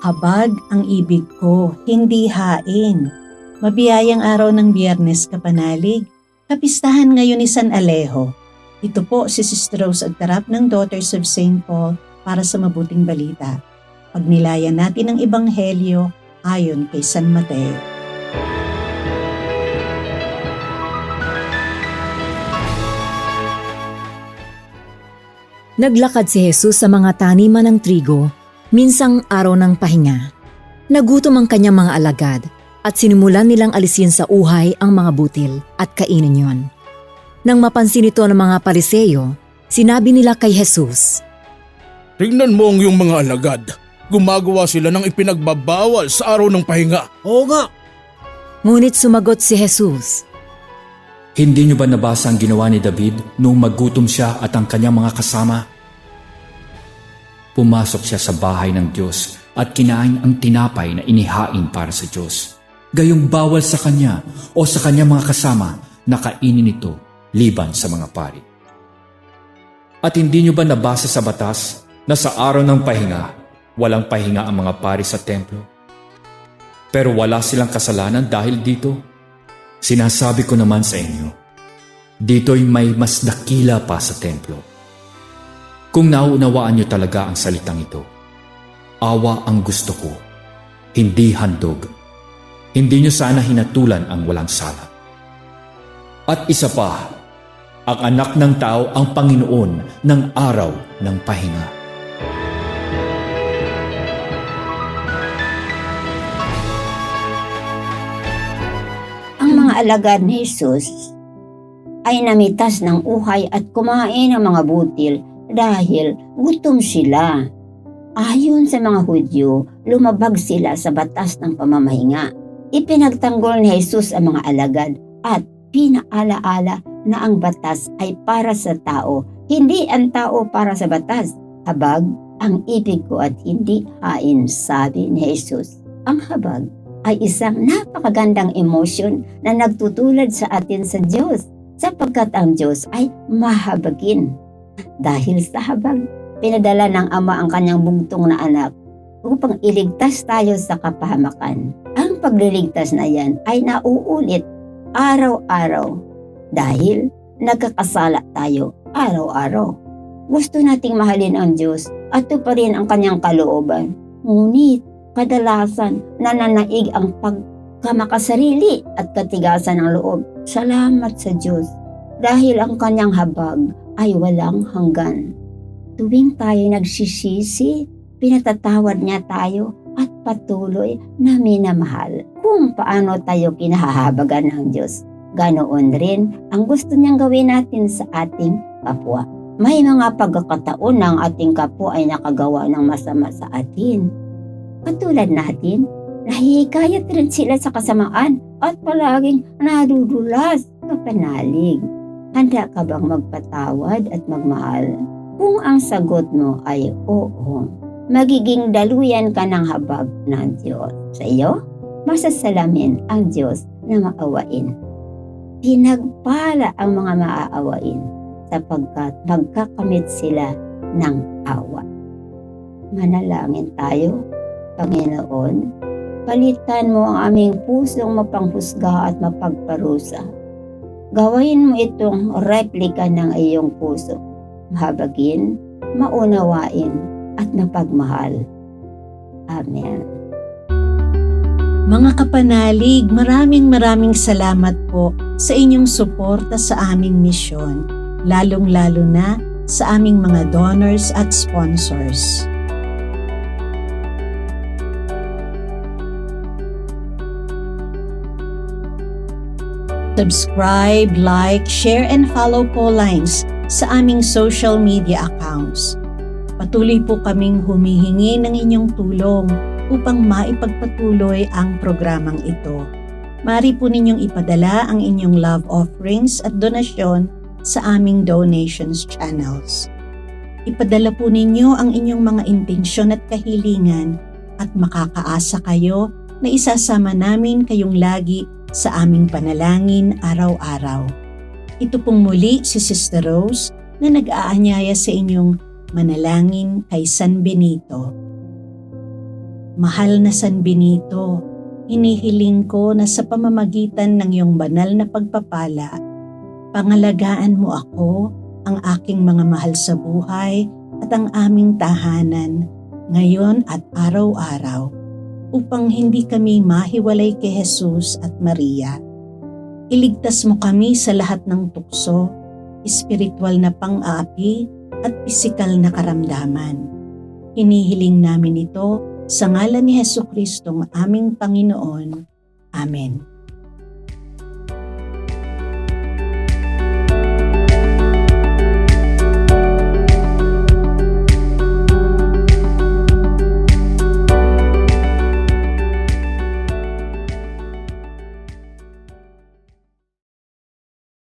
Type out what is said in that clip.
Habag ang ibig ko, hindi hain. Mabiyayang araw ng Biyernes Kapanalig, kapistahan ngayon ni San Alejo. Ito po si Sister Rose Agtarap ng Daughters of St. Paul para sa mabuting balita. Pagnilayan natin ang Ebanghelyo ayon kay San Mateo. Naglakad si Jesus sa mga taniman ng trigo, minsang araw ng pahinga. Nagutom ang kanyang mga alagad at sinimulan nilang alisin sa uhay ang mga butil at kainin yon. Nang mapansin ito ng mga Pariseyo, sinabi nila kay Jesus, "Tingnan mo ang iyong mga alagad. Gumagawa sila ng ipinagbabawal sa araw ng pahinga." Oo nga. Ngunit sumagot si Jesus, Hindi niyo ba nabasa ang ginawa ni David noong maggutom siya at ang kanyang mga kasama? Pumasok siya sa bahay ng Diyos at kinain ang tinapay na inihain para sa Diyos. Gayong bawal sa kanya o sa kanyang mga kasama na kainin ito liban sa mga pari. At hindi niyo ba nabasa sa batas na sa araw ng pahinga, walang pahinga ang mga pari sa templo? Pero wala silang kasalanan dahil dito. Sinasabi ko naman sa inyo, dito'y may mas dakila pa sa templo. Kung nauunawaan niyo talaga ang salitang ito, awa ang gusto ko, hindi handog. Hindi niyo sana hinatulan ang walang sala. At isa pa, ang anak ng tao ang Panginoon ng araw ng pahinga. Ang mga alagad ni Jesus ay namitas ng uhay at kumain ng mga butil dahil gutom sila. Ayon sa mga Hudyo, lumabag sila sa batas ng pamamahinga. Ipinagtanggol ni Jesus ang mga alagad at pinaalaala na ang batas ay para sa tao, hindi ang tao para sa batas. Habag ang ibig ko at hindi hain, sabi ni Jesus. Ang habag ay isang napakagandang emosyon na nagtutulad sa atin sa Diyos, sapagkat ang Diyos ay mahabagin. Dahil sa habag, pinadala ng Ama ang kanyang bugtong na anak upang iligtas tayo sa kapahamakan. Ang pagliligtas na yan ay nauulit araw-araw dahil nagkakasala tayo araw-araw. Gusto nating mahalin ang Diyos at tuparin ang kanyang kalooban. Ngunit kadalasan nananaig ang pagkamakasarili at katigasan ng loob. Salamat sa Diyos dahil ang kanyang habag ay walang hanggan. Tuwing tayo nagsisisi, pinatatawad niya tayo at patuloy na minamahal. Kung paano tayo kinahahabagan ng Diyos, ganoon rin ang gusto niyang gawin natin sa ating kapwa. May mga pagkakataon na ang ating kapwa ay nakagawa ng masama sa atin. Katulad natin, nahihikayat rin sila sa kasamaan at palaging nadudulas sa panalig. Handa ka bang magpatawad at magmahal? Kung ang sagot mo ay oo, magiging daluyan ka ng habag ng Diyos. Sa iyo, masasalamin ang Diyos na maawain. Pinagpala ang mga maaawain sapagkat magkakamit sila ng awa. Manalangin tayo. Panginoon, palitan mo ang aming pusong mapanghusga at mapagparusa. Gawain mo itong replika ng iyong puso. Mahabagin, maunawain, at mapagmahal. Amen. Mga kapanalig, maraming salamat po sa inyong suporta sa aming misyon, lalong-lalo na sa aming mga donors at sponsors. Subscribe, like, share, and follow po lines sa aming social media accounts. Patuloy po kaming humihingi ng inyong tulong upang maipagpatuloy ang programang ito. Maaari po ninyong ipadala ang inyong love offerings at donasyon sa aming donations channels. Ipadala po ninyo ang inyong mga intensyon at kahilingan at makakaasa kayo na isasama namin kayong lagi sa aming panalangin araw-araw. Ito pong muli si Sister Rose na nag-aanyaya sa inyong manalangin kay San Benito. Mahal na San Benito, hinihiling ko na sa pamamagitan ng iyong banal na pagpapala, pangalagaan mo ako, ang aking mga mahal sa buhay at ang aming tahanan ngayon at araw-araw upang hindi kami mahiwalay kay Jesus at Maria. Iligtas mo kami sa lahat ng tukso, espiritual na pang-aapi at pisikal na karamdaman. Hinihiling namin ito sa ngalan ni Jesucristong aming Panginoon. Amen.